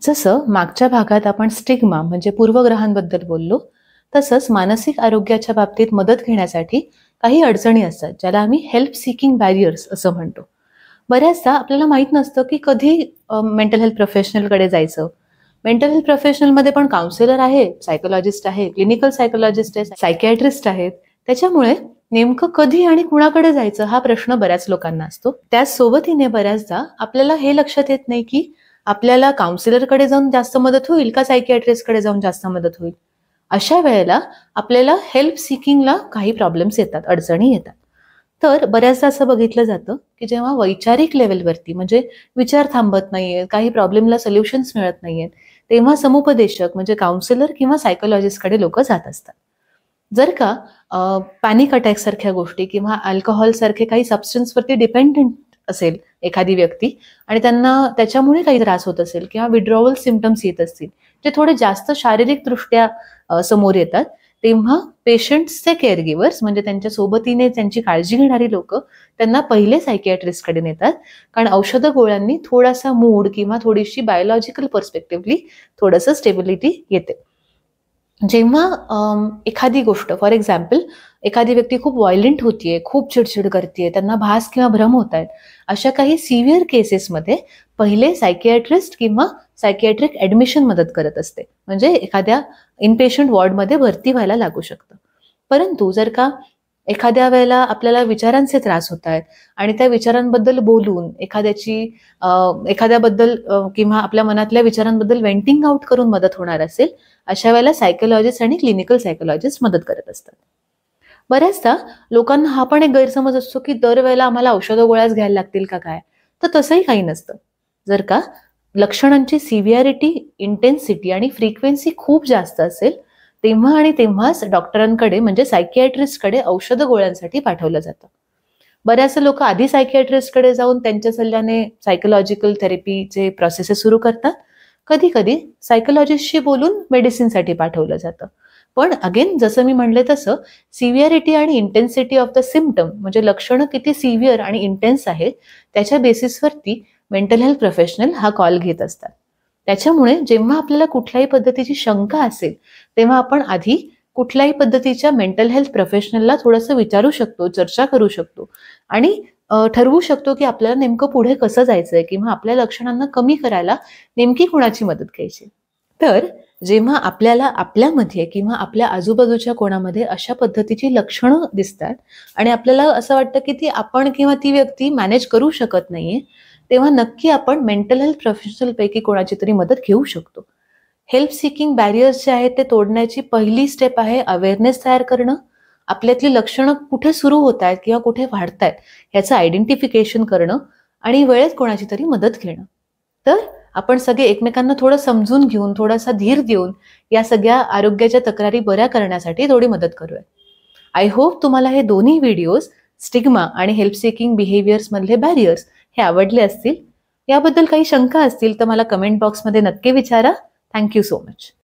जसं मागच्या भागात आपण स्टिग्मा म्हणजे पूर्वग्रहांबद्दल बोललो, तसंच मानसिक आरोग्याच्या बाबतीत मदत घेण्यासाठी काही अडचणी असतात, ज्याला आम्ही हेल्प सीकिंग बॅरियर्स असं म्हणतो. बऱ्याचदा आपल्याला माहीत नसतं की कधी मेंटल हेल्थ प्रोफेशनलकडे जायचं. मेंटल हेल्थ प्रोफेशनलमध्ये पण काउन्सिलर आहे, सायकोलॉजिस्ट आहे, क्लिनिकल सायकोलॉजिस्ट आहे, सायकियाट्रिस्ट आहेत. त्याच्यामुळे नेमकं कधी आणि कुणाकडे जायचं हा प्रश्न बऱ्याच लोकांना असतो. त्याच सोबतीने बऱ्याचदा आपल्याला हे लक्षात येत नाही की आपल्याला काउन्सिलरकडे जाऊन जास्त मदत होईल का सायकियाट्रिस्टकडे जाऊन जास्त मदत होईल. अशा वेळेला आपल्याला हेल्प सिकिंगला काही प्रॉब्लेम्स येतात, अडचणी येतात. तर बऱ्याचदा असं बघितलं जातं की जेव्हा वैचारिक लेवलवरती म्हणजे विचार थांबत नाहीये, काही प्रॉब्लेमला सोल्युशन्स मिळत नाहीयेत, तेव्हा समुपदेशक म्हणजे काउन्सिलर किंवा सायकोलॉजिस्टकडे लोक जात असतात. जर का पॅनिक अटॅक सारख्या गोष्टी किंवा अल्कोहोल सारखे काही सबस्टन्सवरती डिपेंडेंट असेल एखादी व्यक्ती आणि त्यांना त्याच्यामुळे काही त्रास होत असेल किंवा विड्रॉवल सिम्पटम्स येत असतील, जे थोडे जास्त शारीरिकदृष्ट्या समोर येतात, तेव्हा पेशंट्सचे केअर गिव्हर्स म्हणजे त्यांच्या सोबतीने त्यांची काळजी घेणारी लोक त्यांना पहिले सायकियाट्रिस्टकडे नेतात. कारण औषधं गोळ्यांनी थोडासा मूड किंवा थोडीशी बायोलॉजिकल पर्स्पेक्टिव्हली थोडंसं स्टेबिलिटी येते. जेव्हा एखादी गोष्ट फॉर एक्झाम्पल एखादी व्यक्ती खूप व्हायलेंट होतीये, खूप चिडचिड करतीये, त्यांना भास किंवा भ्रम होत आहेत, अशा काही सिव्हिअर केसेसमध्ये पहिले सायकियाट्रिस्ट किंवा सायकियाट्रिक ॲडमिशन मदत करत असते. म्हणजे एखाद्या इनपेशंट वॉर्डमध्ये भरती व्हायला लागू शकतं. परंतु जर का एखाद्या वेळेला आपल्याला विचारांचे त्रास होत आहेत आणि त्या विचारांबद्दल बोलून एखाद्याबद्दल किंवा आपल्या मनातल्या विचारांबद्दल वेंटिंग आउट करून मदत होणार असेल, अशा वेळेला सायकोलॉजिस्ट आणि क्लिनिकल सायकोलॉजिस्ट मदत करत असतात. बऱ्याचदा लोकांना हा पण एक गैरसमज असतो की दरवेळेला आम्हाला औषधं गोळ्याच घ्यायला लागतील का काय, तर तसंही काही नसतं. जर का लक्षणांची सिव्हिअरिटी, इंटेन्सिटी आणि फ्रिक्वेन्सी खूप जास्त असेल, तेव्हा आणि तेव्हाच डॉक्टरांकडे म्हणजे सायकियाट्रिस्टकडे औषधं गोळ्यांसाठी पाठवलं जातं. बऱ्याचशा लोक आधी सायकियाट्रिस्टकडे जाऊन त्यांच्या सल्ल्याने सायकोलॉजिकल थेरपीचे प्रोसेसेस सुरू करतात. कधी कधी सायकोलॉजिस्टशी बोलून मेडिसिनसाठी पाठवलं जातं. पण अगेन जसं मी म्हणले तसं सिव्हिअरिटी आणि इंटेन्सिटी ऑफ द सिम्पटम म्हणजे लक्षणं किती सिव्हिअर आणि इंटेन्स आहेत त्याच्या बेसिसवरती मेंटल हेल्थ प्रोफेशनल हा कॉल घेत असतात. त्याच्यामुळे जेव्हा आपल्याला कुठल्याही पद्धतीची शंका असेल, तेव्हा आपण आधी कुठल्याही पद्धतीच्या मेंटल हेल्थ प्रोफेशनलला थोडंसं विचारू शकतो, चर्चा करू शकतो आणि ठरवू शकतो की आपल्याला नेमकं पुढे कसं जायचंय किंवा आपल्या लक्षणांना कमी करायला नेमकी कुणाची मदत घ्यायची. तर जेव्हा आपल्याला आपल्यामध्ये किंवा आपल्या आजूबाजूच्या कोणामध्ये अशा पद्धतीची लक्षणं दिसतात आणि आपल्याला असं वाटतं की ती आपण किंवा ती व्यक्ती मॅनेज करू शकत नाहीये, तेव्हा नक्की आपण मेंटल हेल्थ प्रोफेशनलपैकी कोणाची तरी मदत घेऊ शकतो. हेल्प सिकिंग बॅरियर्स जे आहेत ते तोडण्याची पहिली स्टेप आहे अवेअरनेस तयार करणं. आपल्यातली लक्षणं कुठे सुरू होत आहेत किंवा कुठे वाढतायत ह्याचं आयडेंटिफिकेशन करणं आणि वेळेत कोणाची तरी मदत घेणं. तर आपण सगळे एकमेकांना थोडं समजून घेऊन, थोडासा धीर देऊन या सगळ्या आरोग्याच्या तक्रारी बऱ्या करण्यासाठी थोडी मदत करूया. आय होप तुम्हाला हे दोन्ही व्हिडिओज स्टिग्मा आणि हेल्प सिकिंग बिहेवियर्स मधले बॅरियर्स हे आवडले असतील. याबद्दल काही शंका असतील तर मला कमेंट बॉक्समध्ये नक्की विचारा. Thank you so much.